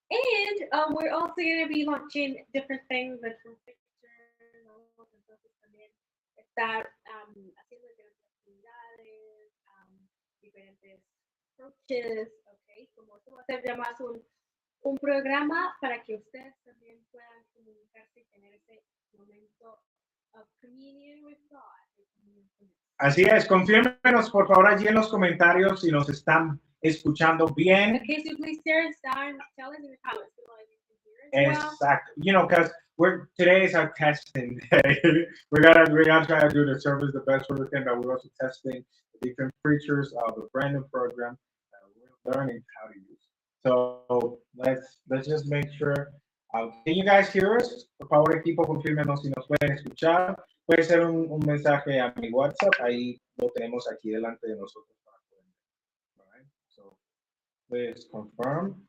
And we're also going to be launching different things, like from pictures, entonces también estar haciendo diferentes actividades, diferentes approaches, ok, como esto va a ser ya más un programa para que ustedes también puedan comunicarse y tener ese momento of communion with God, de comunión con Dios. Así es, confírmenos por favor allí en los comentarios si nos están escuchando bien. Okay, so please share us down, tell us in the comments below if you can hear us well. Exactly. You know, because we're today is our testing day. we're gonna try to do the service the best way we can, but we're also testing the different features of the brand new program that we're learning how to use. So let's just make sure. Can you guys hear us? Por favor, equipo, confírmenos si nos pueden escuchar. Puede ser un mensaje a mi WhatsApp. Ahí lo tenemos aquí delante de nosotros para poder ver. All right? So please confirm.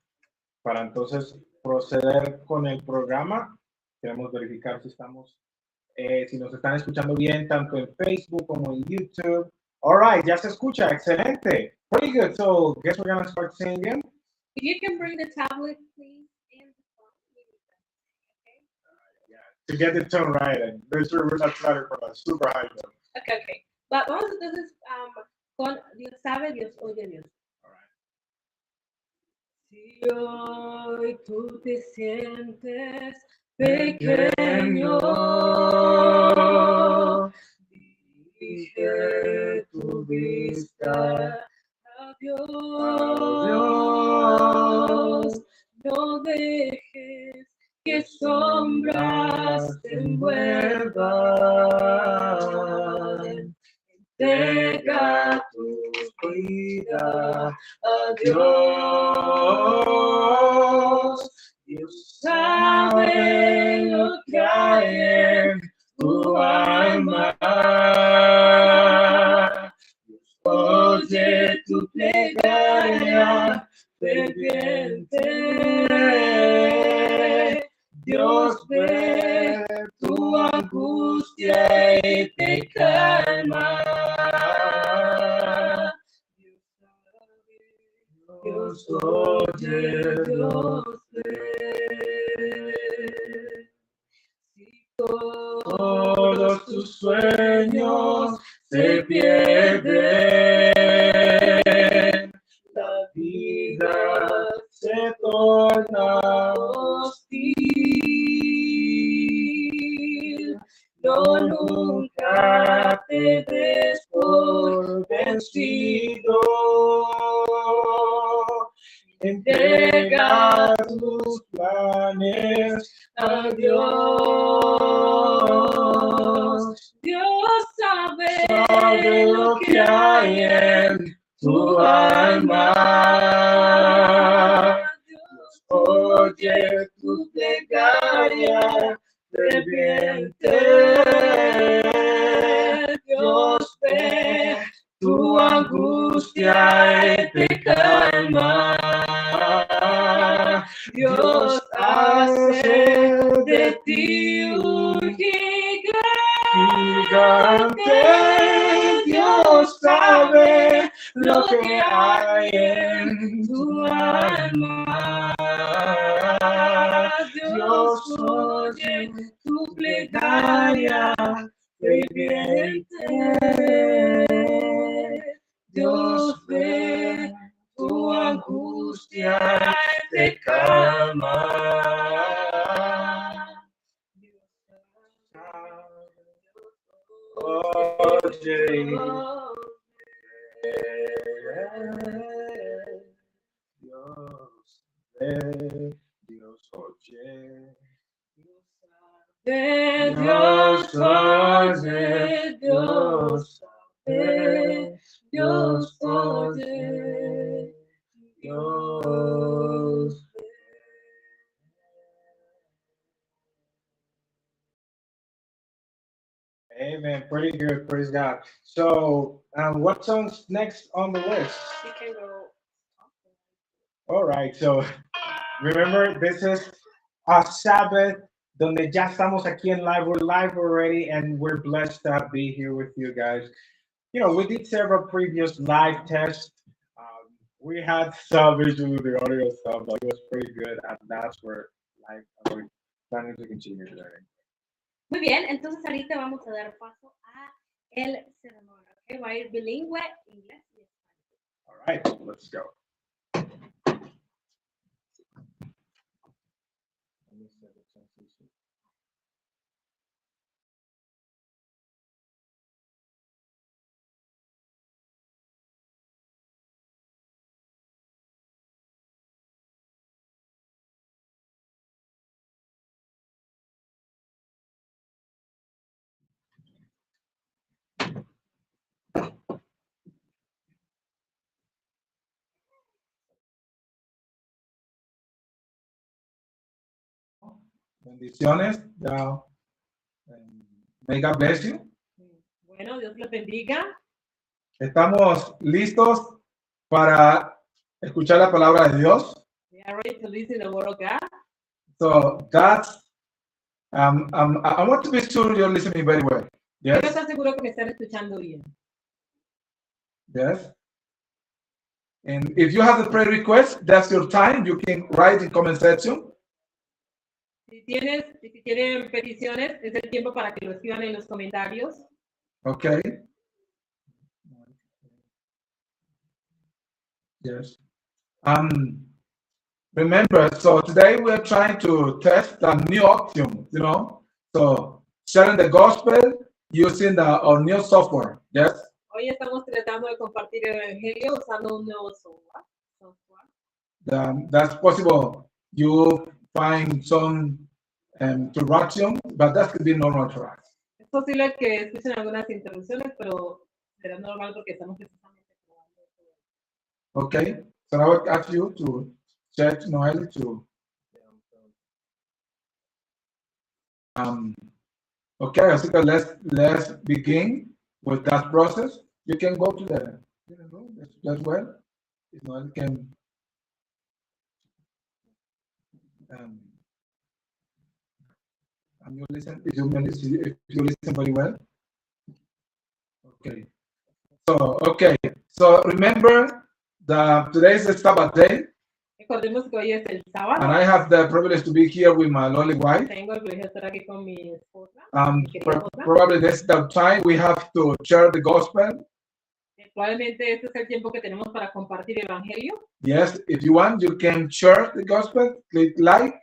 Para entonces proceder con el programa, queremos verificar si estamos, si nos están escuchando bien, tanto en Facebook como en YouTube. All right, ya se escucha, excelente. Pretty good. So, guess we're gonna start singing. If you can bring the tablet, please, and the phone, maybe okay? Yeah, to get the tone right, and make sure we're not starting from a super high note. Okay, okay. Vamos entonces con Dios sabe, Dios oye, Dios. All right. Si hoy tú te sientes pequeño, dirige tu vista a Dios. No dejes que sombras te envuelvan. Entrega tu vida a Dios. Dios sabe lo que hay en tu alma. Dios oye tu plegaria ferviente. Dios ve tu angustia y te calma. Dios oye, Dios ve. Si todos tus sueños se pierden, la vida se torna hostil. No, nunca te des por vencido. Entrega tus planes a Dios. Dios sabe lo que hay en tu alma. Dios oye tu plegaria ferviente. Dios ve tu angustia y te calma. Dios hace de ti un gigante. Dios sabe lo que hay en tu alma. Dios oye tu plegaria ferviente. Dios ve tu angustia y te calma. Oye, Dios ve, Dios oye. Dios oye, Dios sabe, Dios oye, Dios ve. Amen. Pretty good. Praise God. So, what song's next on the list? You can go. All right. So, remember, this is a Sabbath, donde ya estamos aquí en live. We're live already, and we're blessed to be here with you guys. You know, we did several previous live tests. We had some issues with the audio stuff, but it was pretty good, and that's where like we're planning to continue learning. Muy bien, entonces ahorita vamos a dar paso a el sermón. ¿Ok? Va a ir bilingüe, inglés y español. All right, let's go. Let me set the transition. Bendiciones. May God bless you. Bueno, Dios les bendiga. Estamos listos para escuchar la palabra de Dios. We are ready to listen to the word of God. So that's, I want to be sure you're listening very well. Quiero Yes, estar seguro que me están escuchando bien. yes. And if you have a prayer request, that's your time. You can write in comment section. Si tienen peticiones, es el tiempo para que lo escriban en los comentarios. Okay. Yes. Remember, so today we are trying to test a new option, so sharing the gospel using our new software. Yes. Hoy estamos tratando de compartir el evangelio usando un nuevo software. That's possible. You find some interruption, but that could be normal for us. Es posible que escuchen algunas interrupciones, pero será normal porque estamos precisamente probando todo. Okay. So I would ask you to check Noel to. Okay, so let's begin with that process. You can go to the as well. If Noel can. You listen. If you listen very well. Okay. So remember that today is the Sabbath day. Recordemos que hoy es el sábado. And I have the privilege to be here with my lovely wife. Tengo el privilegio de estar aquí con mi esposa. Probably this is the time we have to share the gospel. Probablemente este es el tiempo que tenemos para compartir el evangelio. Yes, if you want, you can share the gospel, click like,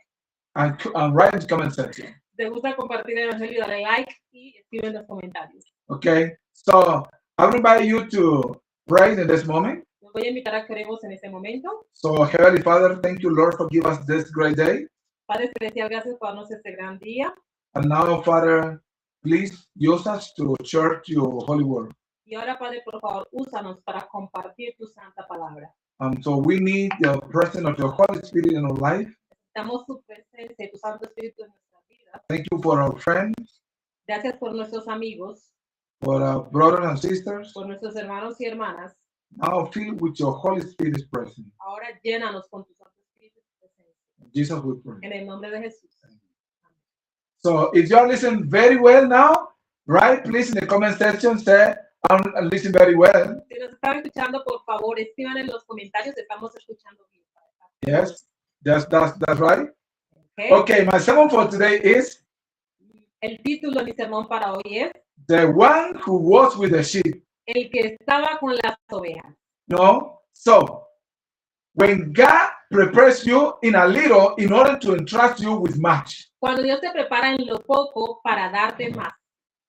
and write in the comment section. Si te gusta compartir el evangelio, dale like y escribe en los comentarios. Okay, so I will invite you to pray in this moment. Los voy a invitar a que oremos en este momento. So, Heavenly Father, thank you, Lord, for giving us this great day. Padre celestial, gracias por darnos este gran día. And now, Father, please use us to share your holy word. Y ahora, Padre, por favor, úsanos para compartir tu santa palabra. So we need the presence of your Holy Spirit in our life. Necesitamos tu presencia y tu Santo Espíritu en nuestras vidas. Thank you for our friends, Gracias por nuestros amigos, for our brothers and sisters. por nuestros hermanos y hermanas. Now fill with your Holy Spirit's presence. Ahora llénanos con tu Santo Espíritu y tu presencia. In Jesus we pray. En el nombre de Jesús. So if you are listening very well now, right? Please in the comment section say, I'm listening very well. Si nos están escuchando, por favor, escriban en los comentarios, estamos escuchando bien. Yes, that's right. Okay. Okay, my sermon for today is El título de mi sermón para hoy es The One Who Was with the Sheep. El que estaba con las ovejas. No? So, when God prepares you in a little in order to entrust you with much. Cuando Dios te prepara en lo poco para darte más.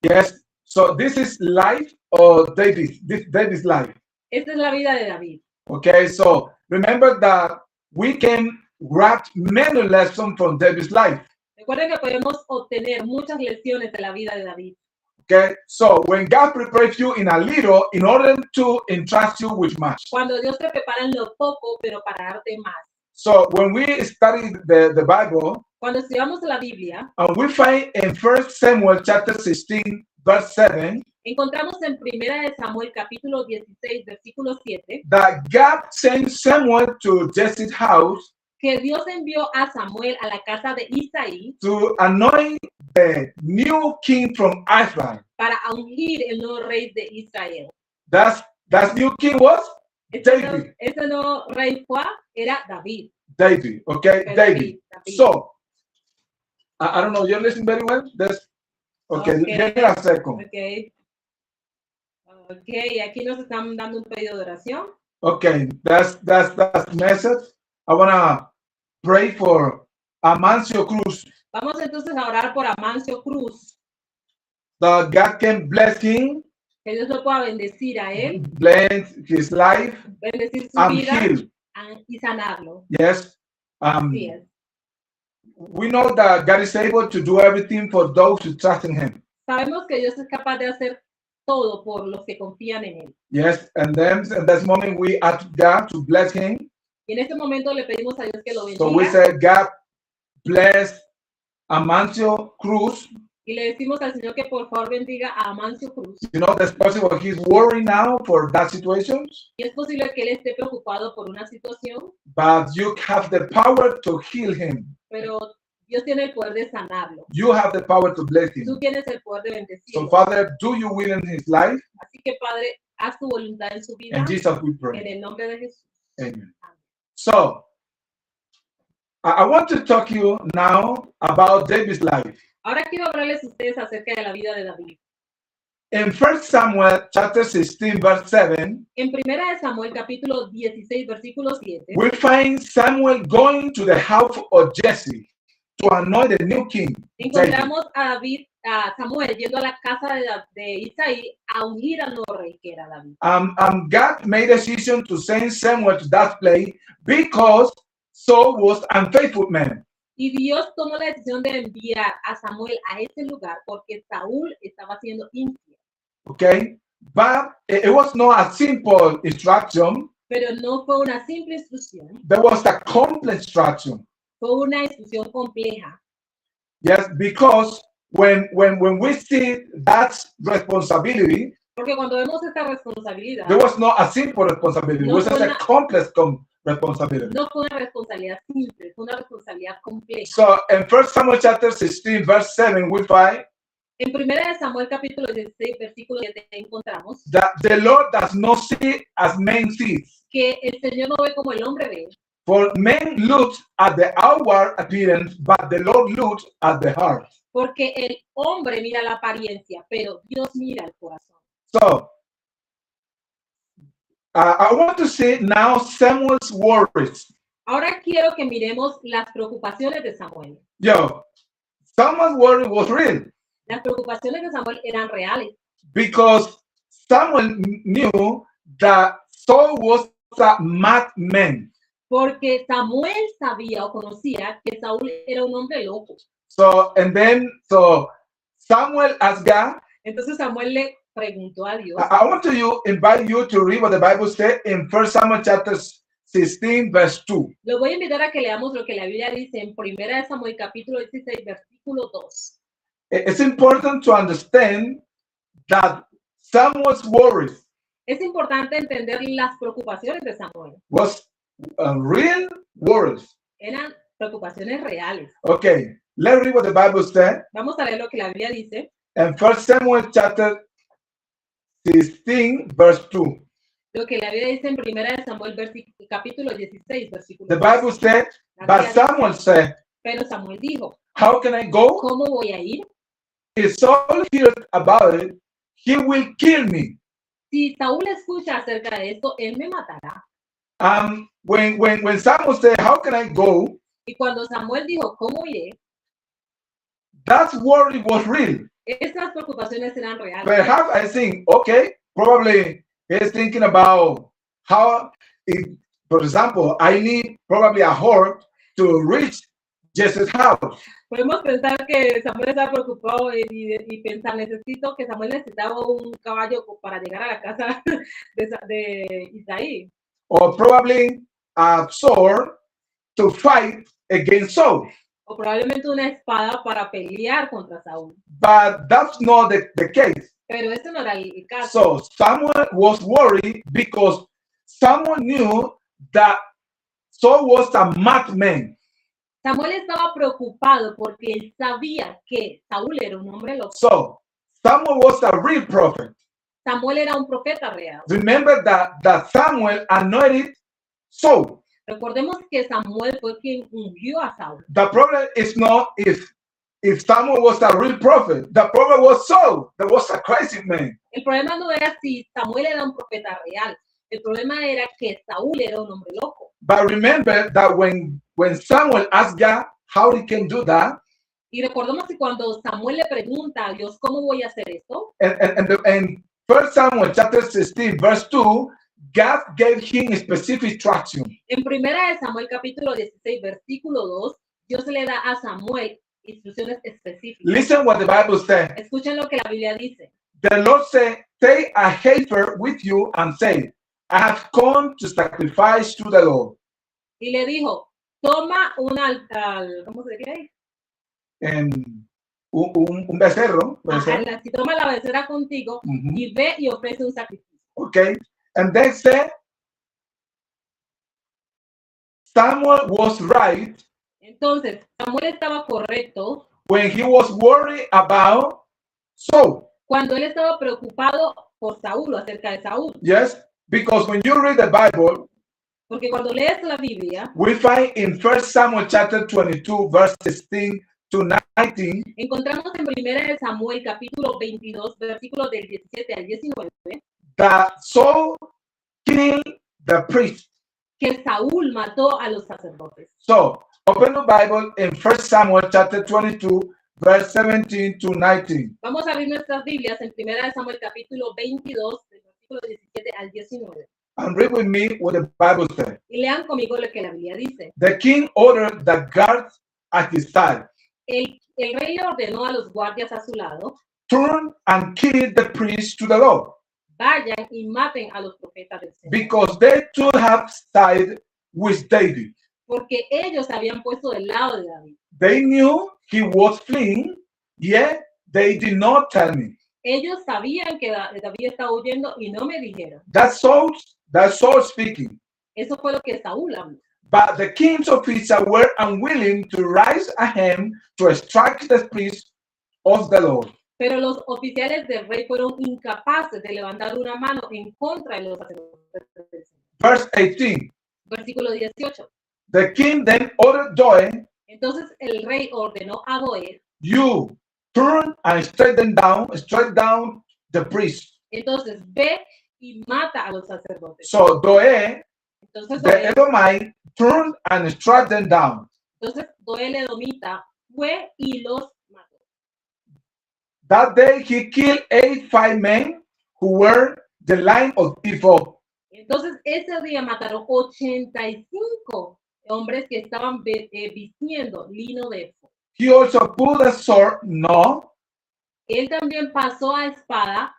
Yes. So this is life of David. David's life. Esta es la vida de David. Okay. So remember that we can grab many lessons from David's life. Recuerden que podemos obtener muchas lecciones de la vida de David. Okay. So when God prepares you in a little in order to entrust you with much. Cuando Dios te prepara en lo poco, pero para darte más. So when we study the Bible, Cuando estudiamos la Biblia, we find in 1 Samuel chapter 16, verse 7, encontramos en 1 Samuel capítulo 16, versículo 7, that God sent Samuel to Jesse's house que Dios envió a Samuel a la casa de Isaí to anoint the new king from Israel. para ungir el nuevo rey de Israel. That new king was David. Ese no rey fue, era David. David, okay? Pero David. David. So, I don't know, you're listening very well? Okay, give me a second. Okay. Okay, aquí nos están dando un pedido de oración. Okay, that's the message. I want to pray for Amancio Cruz. Vamos entonces a orar por Amancio Cruz. That God can bless him, Que Dios lo pueda bendecir a él, bless his life, bendecir su and vida heal. y sanarlo. Yes. Así es. We know that God is able to do everything for those who trust in him. Sabemos que Dios es capaz de hacer todo por los que confían en él. Yes, and then at this moment we ask God to bless him. Y en este momento le pedimos a Dios que lo bendiga. So we say, God bless Amancio Cruz. Y le decimos al Señor que por favor bendiga a Amancio Cruz. You know, that's possible. He's worried now for that situation. Y es posible que él esté preocupado por una situación, But you have the power to heal him. pero Dios tiene el poder de sanarlo. You have the power to bless Tú him. tienes el poder de So, bendecirlo. Father, do your will in his life. Así que, Padre, haz tu voluntad en su vida. In Jesus we En pray. el nombre de Jesús. Amen. So, I want to talk to you now about David's life. Ahora quiero hablarles a ustedes acerca de la vida de David. In 1 Samuel chapter 16, verse 7, En 1 de Samuel, capítulo 16, versículo 7, we find Samuel going to the house of Jesse to anoint the new king. David. encontramos a Samuel yendo a la casa de Isaí a ungir al nuevo rey que era David. God made a decision to send Samuel to that place because Saul was an unfaithful man. Y Dios tomó la decisión de enviar a Samuel a ese lugar porque Saúl estaba siendo infiel. Okay, but it was not a simple instruction. Pero no fue una simple instrucción, There was a complex instruction. fue una instrucción compleja. Yes, because when we see that responsibility, Porque cuando vemos esta responsabilidad, there was not a simple responsibility. It No was just a fue una- complex responsibility. no fue una responsabilidad simple, fue una responsabilidad compleja. So in 1 Samuel chapter 16, verse 7, we find En 1 de Samuel capítulo 16, versículo 7 encontramos that the Lord does not see as men see. que el Señor no ve como el hombre ve, For men look at the outward appearance, but the Lord looks at the heart. porque el hombre mira la apariencia, pero Dios mira el corazón. So I want to see now Samuel's worries. Ahora quiero que miremos las preocupaciones de Samuel. Yo, Samuel's worry was real Las preocupaciones de Samuel eran reales, because Samuel knew that Saul was a madman. porque Samuel sabía o conocía que Saúl era un hombre loco. So Samuel asked God. Entonces Samuel le preguntó a Dios. I want to invite you to read what the Bible said in 1 Samuel chapter 16, verse 2. Lo voy a invitar a que leamos lo que la Biblia dice en 1 de Samuel capítulo 16, versículo 2. It's important to understand that Samuel's worries Es importante entender las preocupaciones de Samuel. was real worries. Eran preocupaciones reales. Okay, let's read what the Bible said Vamos a leer lo que la Biblia dice. in 1 Samuel chapter 16, verse 2. Lo que la Biblia dice en 1 de Samuel capítulo 16, versículo The 2. Bible said, La but Biblia Samuel dice, said, pero Samuel dijo, how can I go? ¿cómo voy a ir? If Saul hears about it, he will kill me. Si Saúl escucha acerca de esto, él me matará. When Samuel said, how can I go? Y cuando Samuel dijo, ¿cómo iré? That worry was real. Estas preocupaciones eran reales. Perhaps I think, okay, probably he's thinking about how, for example, I need probably a horse to reach Jesse's house. Podemos pensar que Samuel estaba preocupado y pensar, Samuel necesitaba un caballo para llegar a la casa de Isaí. Or probably a sword to fight against Saul. O probablemente una espada para pelear contra Saúl. But that's not the case. Pero ese no era el caso. So Samuel was worried because Samuel knew that Saul was a madman. Samuel estaba preocupado porque él sabía que Saúl era un hombre loco. So Samuel was a real prophet. Samuel era un profeta real. Remember that Samuel anointed Saul. Recordemos que Samuel fue quien ungió a Saúl. The problem is not if Samuel was a real prophet. The problem was Saul. That was a crazy man. El problema no era si Samuel era un profeta real. El problema era que Saúl era un hombre loco. But remember that when Samuel asked God how he can do that, Y recordemos que cuando Samuel le pregunta a Dios, ¿cómo voy a hacer esto? and 1 Samuel chapter 16 verse 2, God gave him specific instruction. En primera de Samuel capítulo 16 versículo 2, Dios le da a Samuel instrucciones específicas. Listen what the Bible says. Escuchen lo que la Biblia dice. The Lord said, take a heifer with you and say, I have come to sacrifice to the Lord. Y le dijo, toma ¿cómo se diría ahí? Un becerro. Ajá, si toma la becerra contigo y ve y ofrece un sacrificio. Okay. And then said, Samuel was right Entonces, Samuel estaba correcto when he was worried about Saul. cuando él estaba preocupado por Saúl o acerca de Saúl. Yes, because when you read the Bible, Porque cuando lees la Biblia, we find in 1 Samuel chapter 22, verse 16 to 19, encontramos en primera de Samuel capítulo 22, versículos del 17 al 19, that Saul killed the priest. que Saúl mató a los sacerdotes. So, open the Bible in 1 Samuel chapter 22, verse 17 to 19. Vamos a abrir nuestras Biblias en primera de Samuel capítulo 22, del versículo 17 al 19. And read with me what the Bible says. Y lean conmigo lo que la Biblia dice. The king ordered the guards at his side, El rey le ordenó a los guardias a su lado, turn and kill the priest to the Lord, vayan y maten a los profetas del Señor. because they too have sided with David. Porque ellos se habían puesto del lado de David. They knew he was fleeing, yet they did not tell me. Ellos sabían que David estaba huyendo y no me dijeron. That's Saul speaking. Eso fue lo que Saúl habló. But the king's officers were unwilling to rise a hand to strike the priest of the Lord. Pero los oficiales del rey fueron incapaces de levantar una mano en contra de los sacerdotes del Señor. Verse 18. Versículo 18. The king then ordered Doeg, Entonces el rey ordenó a Doeg, you turn and strike down the priest. entonces ve y mata a los sacerdotes. So Doeg, Entonces the Doeg, Edomite, turned and struck them down. entonces Doeg el edomita fue y los mató. That day he killed 85 men who were the line of ephod. Entonces ese día mataron 85 hombres que estaban vistiendo lino de éfod. He also put a sword, no, Él también pasó a espada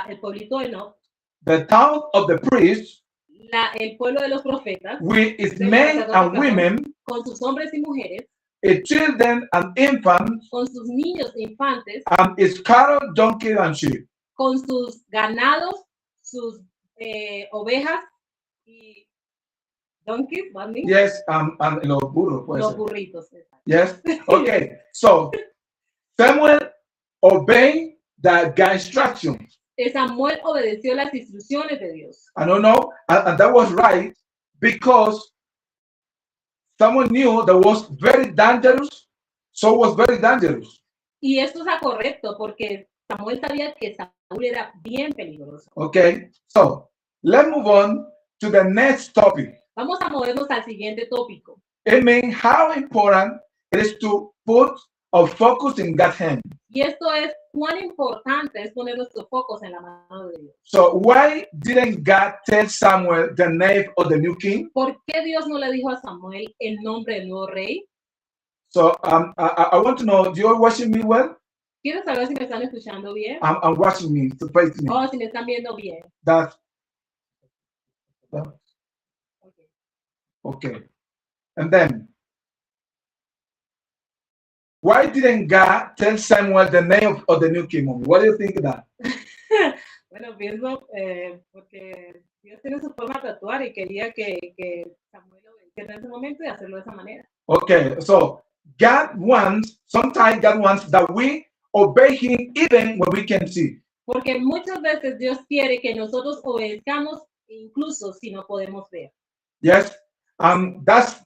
el pueblito de No, the town of the priests, el pueblo de los profetas, with its men and women, con sus hombres y mujeres, its children and infants, con sus niños e infantes, and its cattle, donkeys, and sheep. con sus ganados, sus ovejas y donkeys, ¿vale? Yes, and los burros. Pues. Los burritos. Yes. Okay. So Samuel obeyed the God's instruction. Samuel obedeció las instrucciones de Dios. I don't know, and that was right because someone knew that was very dangerous. So was very dangerous. Y esto está correcto porque Samuel sabía que Saúl era bien peligroso. Okay. So let's move on to the next topic. Vamos a movernos al siguiente tópico. It means how important it is to put our focus in God's hand. Y esto es cuán importante es poner nuestros focos en la mano de Dios. So why didn't God tell Samuel the name of the new king? ¿Por qué Dios no le dijo a Samuel el nombre del nuevo rey? So I want to know, you're watching me well? Quiero saber si me están escuchando bien I'm watching me, to face me. o si me están viendo bien. That's Okay. okay. And then, why didn't God tell Samuel the name of the new king? What do you think of that? Bueno, pienso porque Dios tiene su forma de actuar y quería que Samuel lo hiciera en ese momento y hacerlo de esa manera. Okay, so sometimes God wants that we obey him even when we can see. Porque muchas veces Dios quiere que nosotros obedezcamos incluso si no podemos ver. Yes, that's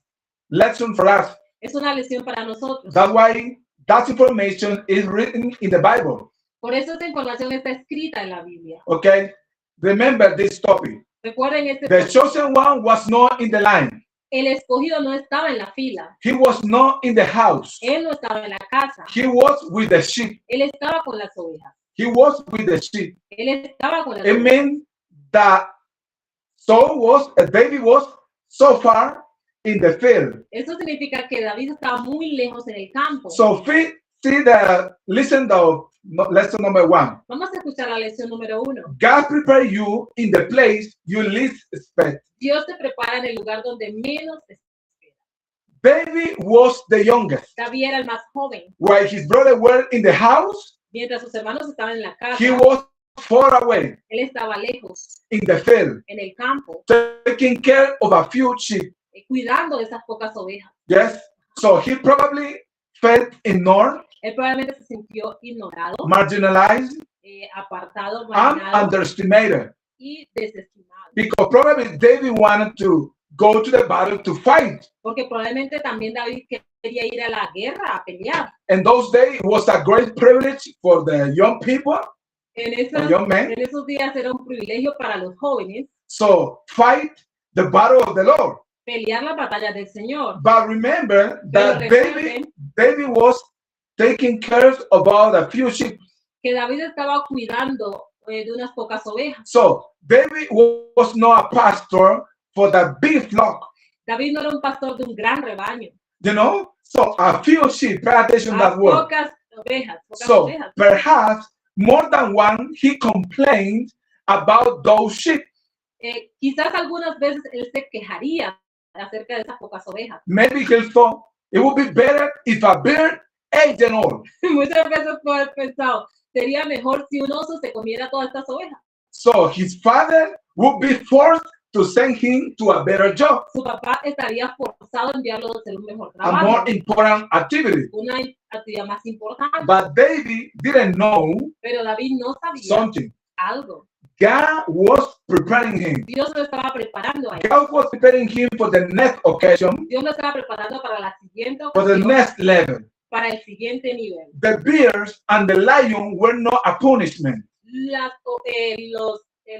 lesson for us. Es una lección para nosotros. That's why that information is written in the Bible. Por eso esta información está escrita en la Biblia. Okay, remember this topic. Recuerden este The punto. chosen one was not in the line. El escogido no estaba en la fila. He was not in the house. Él no estaba en la casa. He was with the sheep. Él estaba con las ovejas. He was with the sheep. Él estaba con las It ovejas. means that David was so far in the field. Eso significa que David estaba muy lejos en el campo. So listen to lesson number 1. Vamos a escuchar la lección número 1. God prepare you in the place you least expect. Dios te prepara en el lugar donde menos te espera. David was the youngest. David era el más joven. While his brother were in the house, Mientras sus hermanos estaban en la casa, he was far away él estaba lejos, in the field, en el campo, taking care of a few sheep. cuidando de esas pocas ovejas. Yes. So he probably felt ignored, Él probablemente se sintió ignorado, marginalized, apartado, and marginado underestimated. y desestimado. Because probably David wanted to go to the battle to fight. Porque probablemente también David quería ir a la guerra a pelear. In those days, it was a great privilege for the young people, En the young men. esos días era un privilegio para los jóvenes So fight the battle of the Lord. pelear las batallas del Señor. But remember Pero that recuerden David was taking care about a few sheep. que David estaba cuidando de unas pocas ovejas. So David was not a pastor for the big flock, David no era un pastor de un gran rebaño. you know? So a few sheep, pay attention to A that word. pocas ovejas. Pocas So ovejas. perhaps more than one, he complained about those sheep. Quizás algunas veces él se quejaría acerca de esas pocas ovejas. Maybe he thought it would be better if a bird ate them all. Muchas veces puede haber pensado, sería mejor si un oso se comiera todas estas ovejas. So his father would be forced to send him to a better job, Su papá estaría forzado a enviarlo a hacer un mejor a trabajo, more important activity. una actividad más importante. But David didn't know Pero David no sabía something. algo. God was preparing him. Dios lo estaba preparando a él. God was preparing him for the next occasion, Dios lo estaba preparando para la siguiente for the ocasión, next level. para el siguiente nivel. The bears and the lion were not a punishment.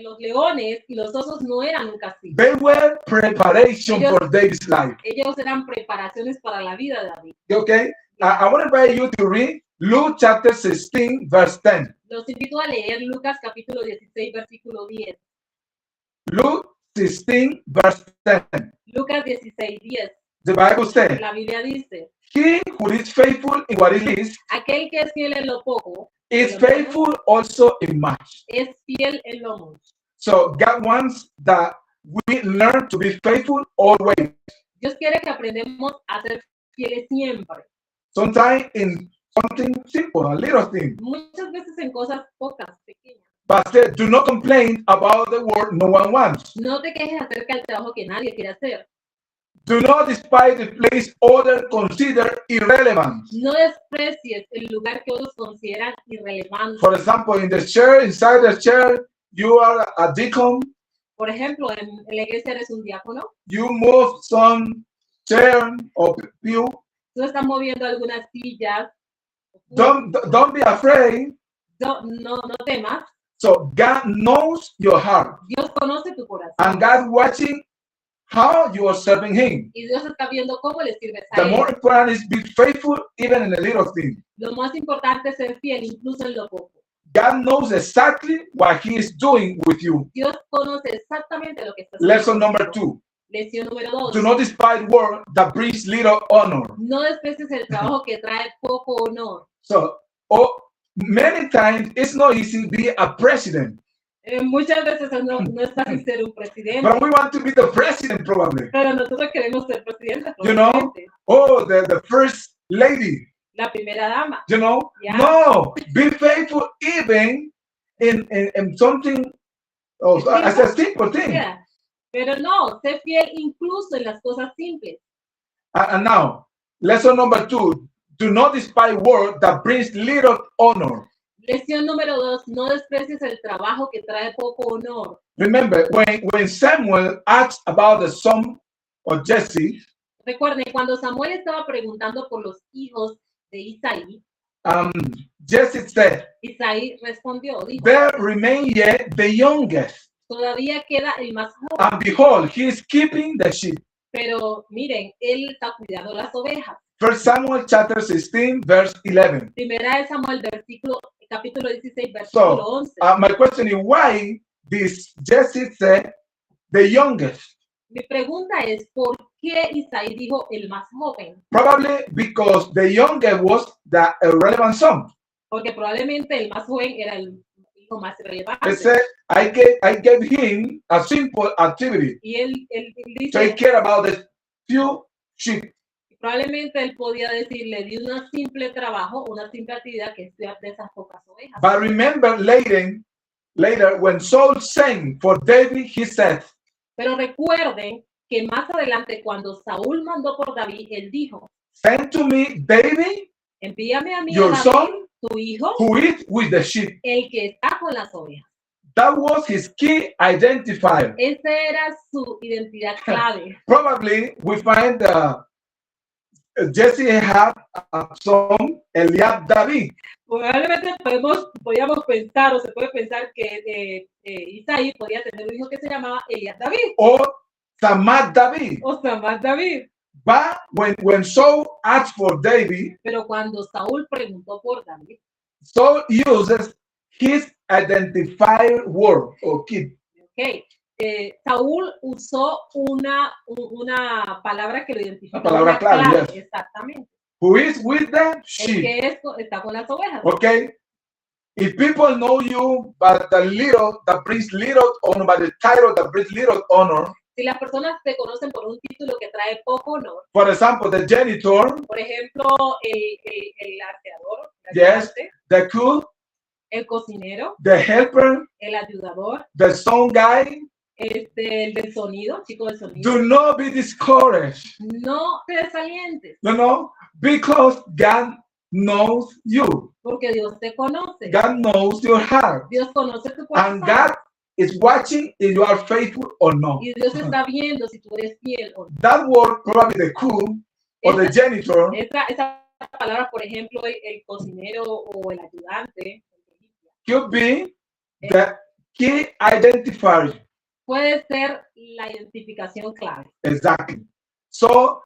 Los leones y los osos no eran un castigo. They were preparation for David's life. Ellos eran preparaciones para la vida de David. Okay? I want to invite you to read Luke chapter 16, verse 10. Los invito a leer Lucas capítulo 16, versículo 10. Luke 16, verse 10. Lucas 16, 10. The Bible says, La Biblia dice, he who is faithful in what he is aquel que es fiel en lo poco, is faithful also in much. es fiel en lo mucho. So God wants that we learn to be faithful always. Dios quiere que aprendamos a ser fieles siempre. Sometimes in something simple, a little thing. Muchas veces en cosas pocas, pequeñas. But say, do not complain about the work no one wants. No te quejes acerca del trabajo que nadie quiere hacer. Do not despise the place others consider irrelevant. No desprecies el lugar que otros consideran irrelevante. For example, in the chair, inside the chair, you are a deacon. Por ejemplo, en la iglesia eres un diácono. You move some chair or pew. Tú estás moviendo algunas sillas. Don't be afraid. No temas. So God knows your heart, Dios conoce tu corazón. and God watching how you are serving Him. Y Dios está viendo cómo le sirves a The Él. more important is be faithful even in the little thing. Lo más importante es ser fiel, incluso en lo poco. God knows exactly what He is doing with you. Dios conoce exactamente lo que estás Lesson haciendo. number 2. Lección número 2. Do not despise work that brings little honor. No desprecies el trabajo que trae poco honor. So, many times it's not easy to be a president, Muchas veces no es fácil ser un presidente, but we want to be the president probably. pero nosotros queremos ser presidentes. You know? probablemente. Oh, the first lady. La primera dama. You know? Yeah. No, be faithful even in something. Oh, as a simple thing. Yeah. Pero no, sé fiel incluso en las cosas simples. And now, lesson number 2. Do not despise work that brings little honor. Lección número 2, no desprecies el trabajo que trae poco honor. Remember, when Samuel asked about the son of Jesse, Recuerden, cuando Samuel estaba preguntando por los hijos de Isaí, Jesse said, Isaí respondió, dijo, there remain yet the youngest, todavía queda el más joven, and behold, he is keeping the sheep. pero miren, él está cuidando las ovejas. 1 Samuel chapter 16, verse 11. Primera de Samuel, capítulo 16, versículo So, 11. my question is, why this Jesse said the youngest? Mi pregunta es, ¿por qué Isaí dijo el más joven? Probably because the youngest was the irrelevant son. Porque probablemente el más joven era el hijo más relevante. He said, I gave him a simple activity, Y él dice, take care about the few sheep. probablemente él podía decir, le di un simple trabajo, una simple actividad que es de esas pocas ovejas. But remember later when Saul sang for David, he said, Pero recuerden que más adelante, cuando Saúl mandó por David, él dijo, send to me David, envíame a mí your David, son, tu hijo, who is with the sheep. el que está con las ovejas. That was his key identifier. Esa era su identidad clave. Probably we find Jesse had a son, Eliab David. Probablemente podíamos pensar, o se puede pensar que Isaí podía tener un hijo que se llamaba Eliab David. Or Samad David. O Samad David. But when Saul asked for David, Pero cuando Saúl preguntó por David, Saul uses his identifier word or key. okay, Saúl usó una palabra que lo identifica. Una palabra clave, yes. Exactamente. Who is with the El sheep. que está con las ovejas. Okay? If people know you by the little that brings little honor, by the title that brings little honor, Si las personas te conocen por un título que trae poco honor, for example, the janitor, por ejemplo, el aseador, el yes, ayudante, the cook, el cocinero, the helper, el ayudador, the sound guy, el del sonido, chico del sonido. do not be discouraged. No te desalientes, No, because God knows you. porque Dios te conoce. God knows your heart. Dios conoce tu And corazón. God is watching if you are faithful or not. Y Dios está viendo si tú eres fiel o no. That word, probably the cook or the janitor, Esa palabra, por ejemplo, el cocinero o el ayudante, could be the key identifier. puede ser la identificación clave. Exactly. So,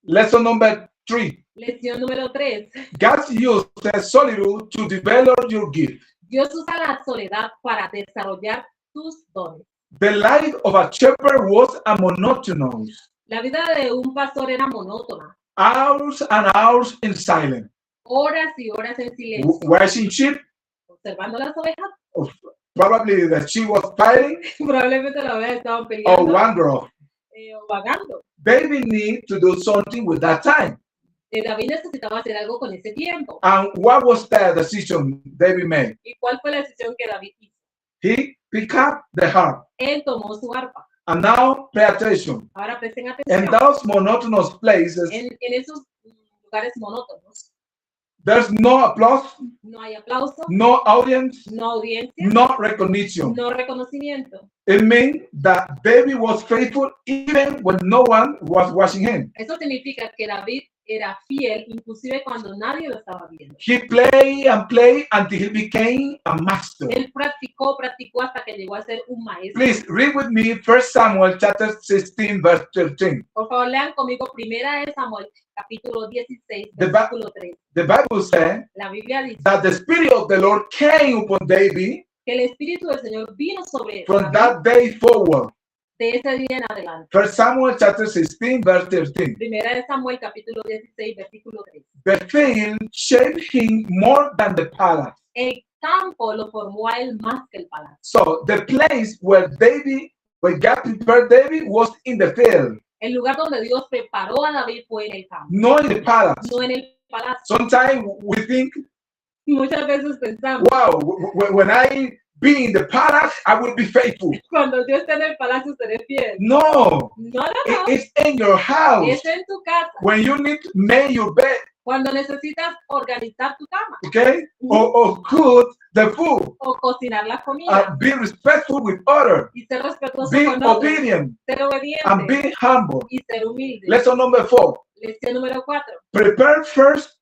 lesson number 3. Lección número 3. God uses solitude to develop your gift. Dios usa la soledad para desarrollar tus dones. The life of a shepherd was a monotonous. La vida de un pastor era monótona. Hours and hours in silence. Horas y horas en silencio. Watching sheep. Observando las ovejas. Probably the sheep was fighting Probablemente las ovejas estaban or peleando wander off. o vagando. David need to do something with that time. David necesitaba hacer algo con ese tiempo. And what was the decision David made? ¿Y cuál fue la decisión que David hizo? He picked up the harp. Él tomó su arpa. And now pay attention. Ahora presten In atención. those monotonous places, En esos lugares monótonos there's no applause, no hay aplauso, no audience, no audiencia, no recognition. no reconocimiento. It means that David was faithful even when no one was watching him. Eso significa que David era fiel inclusive cuando nadie lo estaba viendo. He played and played until he became a master. Él practicó hasta que llegó a ser un maestro. Please read with me 1 Samuel chapter 16 verse 13. Por favor, lean conmigo Primera de Samuel, capítulo 16, The versículo 3. The Bible says La Biblia dice that the Spirit of the Lord came upon David que el Espíritu del Señor vino sobre from David that day forward. de ese día en adelante. 1 Samuel chapter 16 verse 13. Primera de Samuel, capítulo 16, versículo 3. The field shaped him more than the palace. El campo lo formó a él más que el palacio. So the place where God prepared David was in the field, El lugar donde Dios preparó a David fue en el campo, not in the palace. no en el palacio. Sometimes we think, Muchas veces pensamos, wow, when I be in the palace, I will be faithful. Cuando yo esté en el palacio seré fiel. No, No, no, no. it's in your house. Es en tu casa. When you need to make your bed, Cuando necesitas organizar tu cama okay, or cook the food, o cocinar la comida be respectful with others, y ser respetuoso be con otros, obedient, ser and obediente be humble. y ser humilde. Lesson number 4. Lección número 4. Prepare first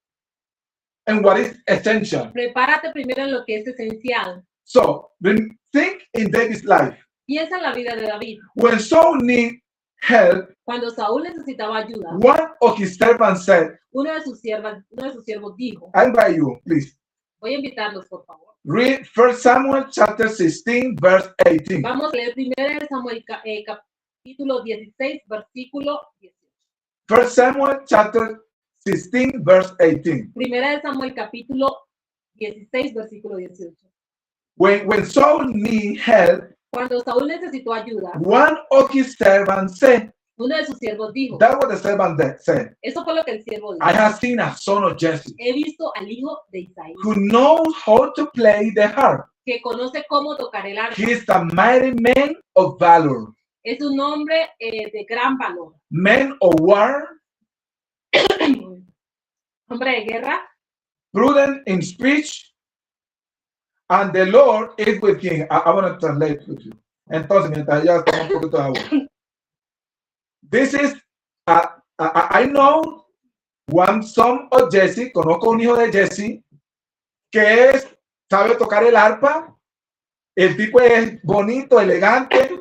and what is essential. Prepárate primero en lo que es esencial. So, then think in David's life. Piensa en la vida de David. When Saul need help, Cuando Saúl necesitaba ayuda, one of his servants said, uno de sus siervos dijo, I invite you, please, voy a invitarlos por favor. read 1 Samuel chapter 16, verse 18. Vamos a leer primero de Samuel capítulo 16, versículo 18. 1 Samuel chapter 16, verse 18. Primera de Samuel capítulo 16, versículo 18. When Saul need help, Cuando Saúl necesitó ayuda, one of his servants said, uno de sus siervos dijo, that was the servant that said, eso fue lo que el siervo dijo, I have seen a son of Jesse he visto al hijo de Isaí, who knows how to play the harp. que conoce cómo tocar el arpa. He is a mighty man of valor, Es un hombre de gran valor, man of war, hombre de guerra, prudent in speech, and the Lord is with him. I want to translate with you. Entonces, mientras ya toma un poquito de agua. This is, I know one son of Jesse, conozco un hijo de Jesse, que sabe tocar el arpa. El tipo es bonito, elegante,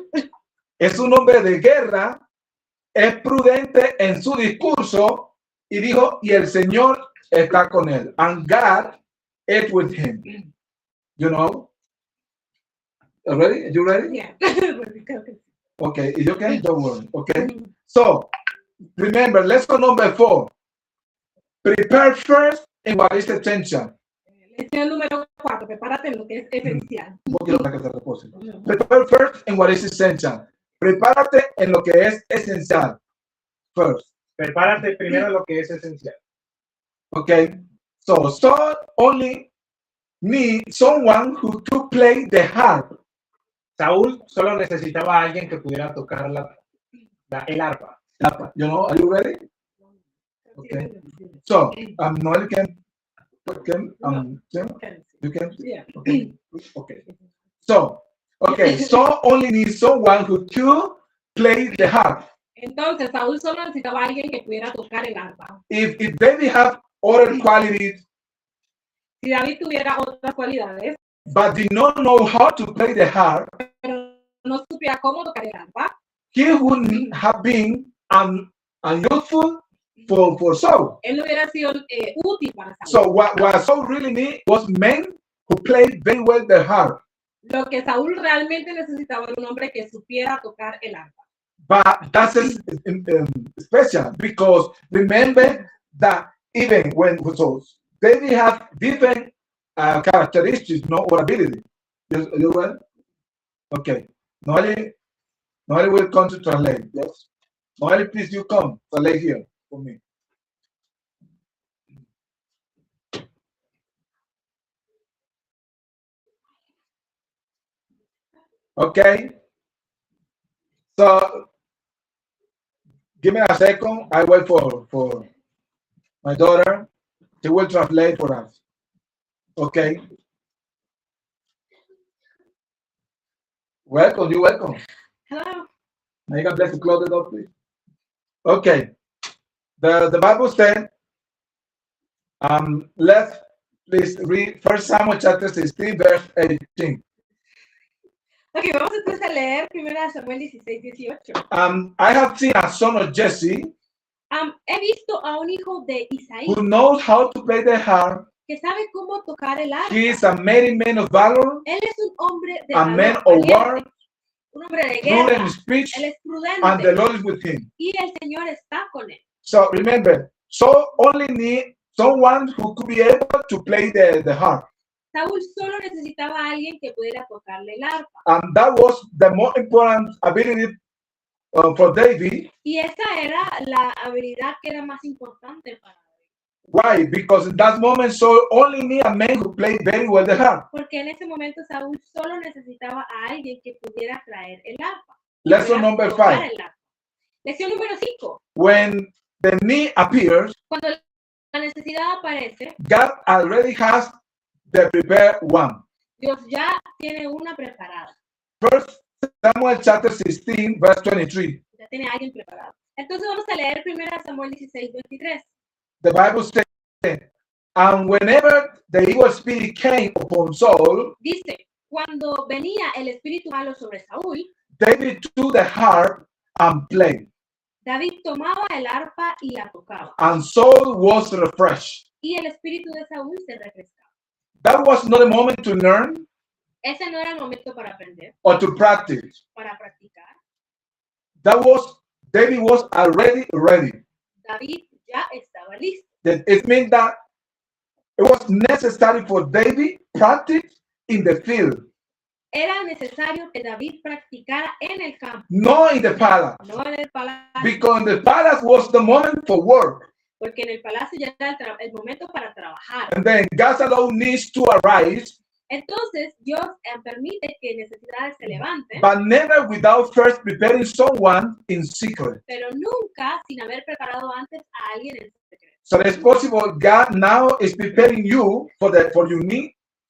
es un hombre de guerra, es prudente en su discurso, y dijo, y el Señor está con él. And God is with him. You know? Ready? You ready? yeah. Okay, you can, don't worry. Okay. So, remember, lesson number 4. Prepare first in what is essential. Lección número 4, prepárate en lo que es esencial. Un poquito para que se repose. Prepare first in what is essential. Prepárate en lo que es esencial. First. Prepárate primero lo que es esencial. Okay. So only need someone who could play the harp. Saúl solo necesitaba a alguien que pudiera tocar el arpa. You know, are you ready? Okay. So, Noel can, you can, Yeah. okay. Okay. So, okay, so only need someone who could play the harp. Entonces, Saúl solo necesitaba a alguien que pudiera tocar el arpa. If David have other qualities, Si David tuviera otras cualidades, but did not know how to play the harp, pero no supiera cómo tocar el arpa, he wouldn't have been unuseful for Saul. él no hubiera sido útil para Saúl. So what Saul really need was men who played very well the harp. Lo que Saúl realmente necesitaba era un hombre que supiera tocar el arpa. But that's special because remember that even when David have different characteristics, no, or ability. You well? Okay. Noelle will come to translate. Yes. Noelle, please, you come translate here for me. Okay. So give me a second. I wait for my daughter. She will translate for us. Okay. Welcome. You're welcome. Hello. May God bless you. Close the door, please. Okay. The Bible said, let's please read 1 Samuel chapter 16, verse 18. Ok, vamos entonces a leer 1 Samuel 16, 18. I have seen a son of Jesse He visto a un hijo de Isaí who knows how to play the harp. que sabe cómo tocar el arpa. He is a mighty man of valor, Él es un hombre de a valor, man of valiente, war, un hombre de prudent guerra. in speech, Él es and the prudente Lord is with him. y el Señor está con él. So remember, Saul only need someone who could be able to play the harp. Saúl solo necesitaba a alguien que pudiera tocarle el arpa. And that was the most important ability for David. Y esa era la habilidad que era más importante para él. Why? Because in that moment, Saul only need a man who played very well the harp. Porque en ese momento Saúl solo necesitaba a alguien que pudiera traer el arpa. Lesson pudiera number tocar 5. el arpa. Lección número 5. When the need appears, Cuando la necesidad aparece, God already has the prepared one. Dios ya tiene una preparada. First Samuel chapter 16, verse 23. Ya tiene a alguien preparado. Entonces vamos a leer 1 Samuel 16, 23. The Bible says, and whenever the evil spirit came upon Saul, Dice, cuando venía el espíritu malo sobre Saúl, David took the harp and played, David tomaba el arpa y la tocaba. and Saul was refreshed. Y el espíritu de Saúl se refrescaba. That was not a moment to learn Ese no era el momento para aprender, or to practice. para practicar. David was already ready. David ya estaba listo. That it means that it was necessary for David practice in the field, Era necesario que David practicara en el campo, not in the palace, no en el palacio, because the palace was the moment for work. porque en el palacio ya era el momento para trabajar. And then God's law needs to arise, Entonces Dios permite que necesidades se levanten, but never without first preparing someone in secret. pero nunca sin haber preparado antes a alguien en secreto. So it's possible God now is preparing you for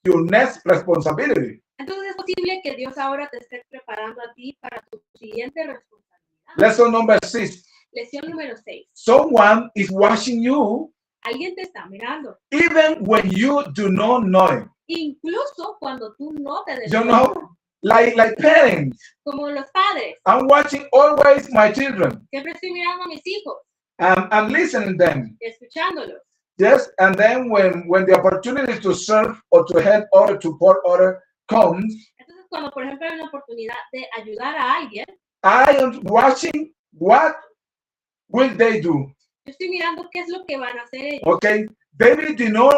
your next responsibility. Entonces es posible que Dios ahora te esté preparando a ti para tu siguiente responsabilidad. Lesson number 6. Lección número 6. Someone is watching you Alguien te está mirando, even when you do not know it. incluso cuando tú no te des You cuenta. know, like parents. Como los padres. I'm watching always my children. Siempre estoy mirando a mis hijos, I'm listening to them. escuchándolos. Yes, and then when the opportunity to serve or to help or to support other comes, Entonces, cuando por ejemplo hay una oportunidad de ayudar a alguien, I am watching what will they do. yo estoy mirando qué es lo que van a hacer ellos. Okay, David did not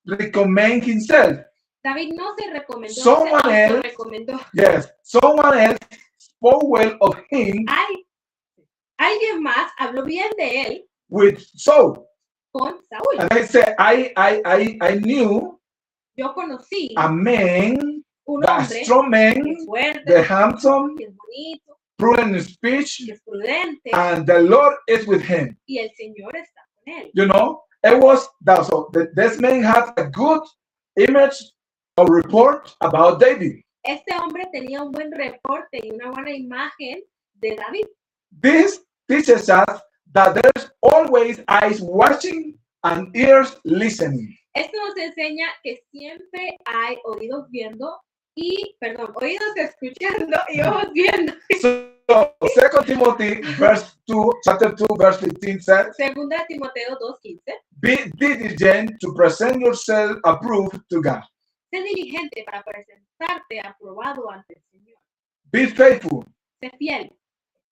recommend himself. David no se recomendó, Someone se else- recomendó. Yes, someone else spoke well of him Alguien más habló bien de él with Saul, con Saúl. and I said, I knew Yo conocí a man, un a hombre strong man, que es fuerte, the handsome, que es bonito, prudent in speech, que es prudente, and the Lord is with him. y el Señor está con él. You know, it was that. So this man had a good image or report about David. Este hombre tenía un buen reporte y una buena imagen de David. This teaches us that there's always eyes watching and ears listening. Esto nos enseña que siempre hay oídos viendo oídos escuchando y ojos viendo. So 2 Timothy chapter 2, verse 15 says, Segunda Timoteo 2:15. be diligent to present yourself approved to God. Sé diligente para presentarte aprobado ante el Señor. Be faithful, Sé fiel,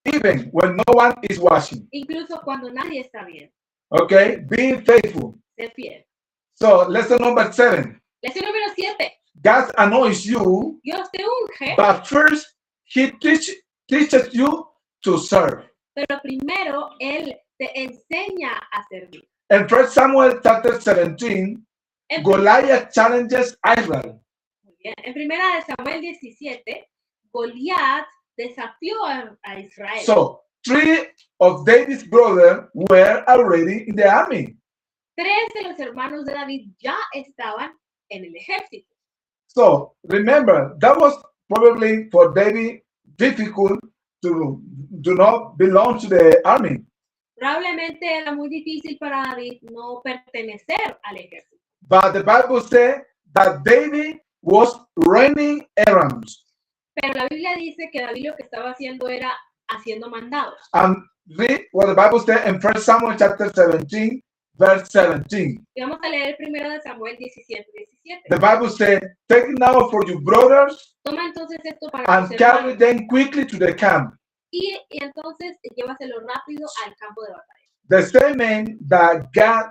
even when no one is watching. incluso cuando nadie está viendo. Okay, be faithful. Sé fiel. So lesson number 7. Lección número 7. God anoints you, Dios te unge, but first He teaches you to serve. pero primero Él te enseña a servir. In 1 Samuel chapter 17, En, Goliath challenges Israel. muy bien. En primera de Samuel 17, Goliat desafió a Israel. So 3 of David's brothers were already in the army. 3 de los hermanos de David ya estaban en el ejército. So remember, that was probably for David difficult to do not belong to the army. Probablemente era muy difícil para David no pertenecer al ejército. But the Bible said that David was running errands. Pero la Biblia dice que David lo que estaba haciendo era haciendo mandados. And read what the Bible said in 1 Samuel chapter 17, verse 17. Y vamos a leer primero de Samuel 17:17. The Bible said, take now for your brothers Toma entonces esto para and tus carry hermanos them quickly to the camp. y entonces llévaselo rápido al campo de batalla. The same man that God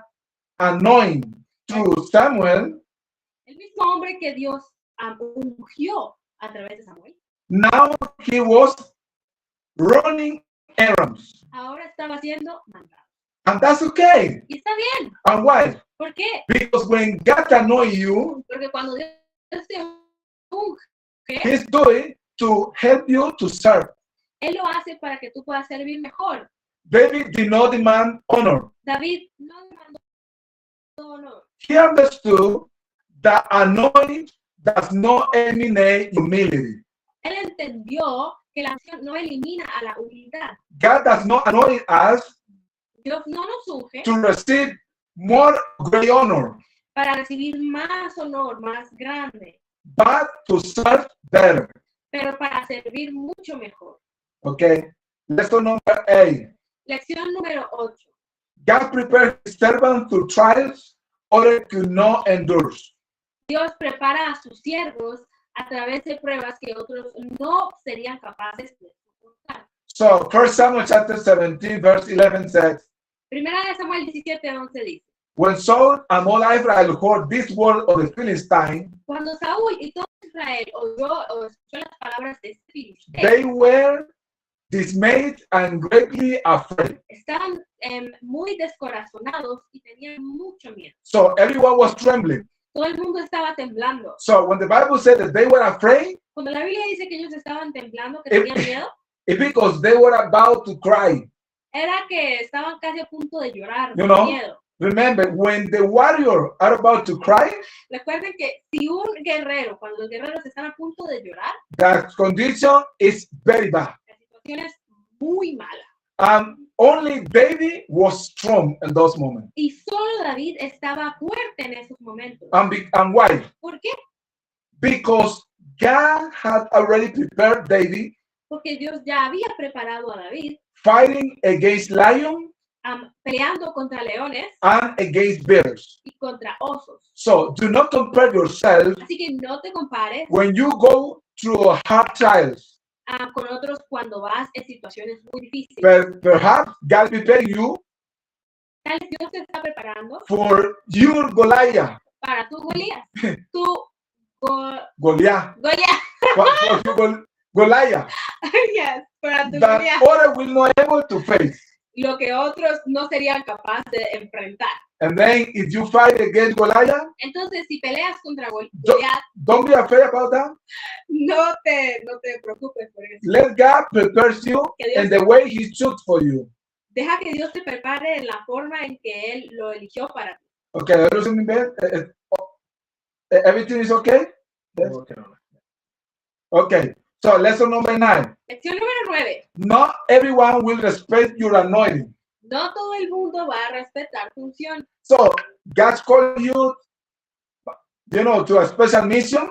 anointed through Samuel, El mismo hombre que Dios ungió a través de Samuel, now he was running errands. ahora estaba haciendo mandados. And that's okay. Y está bien. And why? ¿Por qué? Because when God anoints you, Porque cuando Dios te unge, He's doing to help you to serve. Él lo hace para que tú puedas servir mejor. David did not demand honor. David no demandó honor. He understood that anointing does not eliminate humility. Él entendió que la unción no elimina a la humildad. God does not anoint us Dios no nos unge to receive more great honor, para recibir más honor, más grande, but to serve better. pero para servir mucho mejor. Okay. Lesson number 8. Lección número 8. God prepares his servants through trials others could not endure. Dios prepara a sus siervos a través de pruebas que otros no serían capaces de soportar. So 1 Samuel chapter 17 verse 11 says, Primera de Samuel 17:11 dice, when Saul and all Israel heard this word of the Philistine, cuando Saúl y todo Israel oyó o escuchó las palabras de este filisteo, they were dismayed and greatly afraid. estaban muy descorazonados y tenían mucho miedo. So everyone was trembling. Todo el mundo estaba temblando. So when the Bible said that they were afraid, Cuando la Biblia dice que ellos estaban temblando, que If- tenían miedo, it's because they were about to cry. era que estaban casi a punto de llorar You de know? miedo. Remember, when the warrior are about to cry, Recuerden que si un guerrero, cuando los guerreros están a punto de llorar, the condition is very bad. la situación es muy mala. Only David was strong in those moments. Y solo David estaba fuerte en esos momentos. And why? ¿Por qué? Because God had already prepared David Porque Dios ya había preparado a David fighting against lions peleando contra leones and against bears. y contra osos. So do not compare yourself Así que no te compares when you go through hard trials. con otros cuando vas en situaciones muy difíciles. But perhaps God prepared you Tal vez Dios te está preparando for your Goliath. para tu Goliat. Tu Goliath. Goliat. For your Goliath. Yes, para tu That Goliat. others will not able to face. Lo que otros no serían capaces de enfrentar. And then if you fight against Goliath, Entonces, si peleas contra Yo- Goliat, don't be afraid about that. no te preocupes por eso. Let God prepare you in the way He chose for you. Deja que Dios te prepare en la forma en que Él lo eligió para ti. Okay, everything in bed? Everything is okay? Yes. Working on it. Okay, so lesson number 9. Lección número 9. Not everyone will respect your anointing. No todo el mundo va a respetar tu unción. So God's calling you, to a special mission,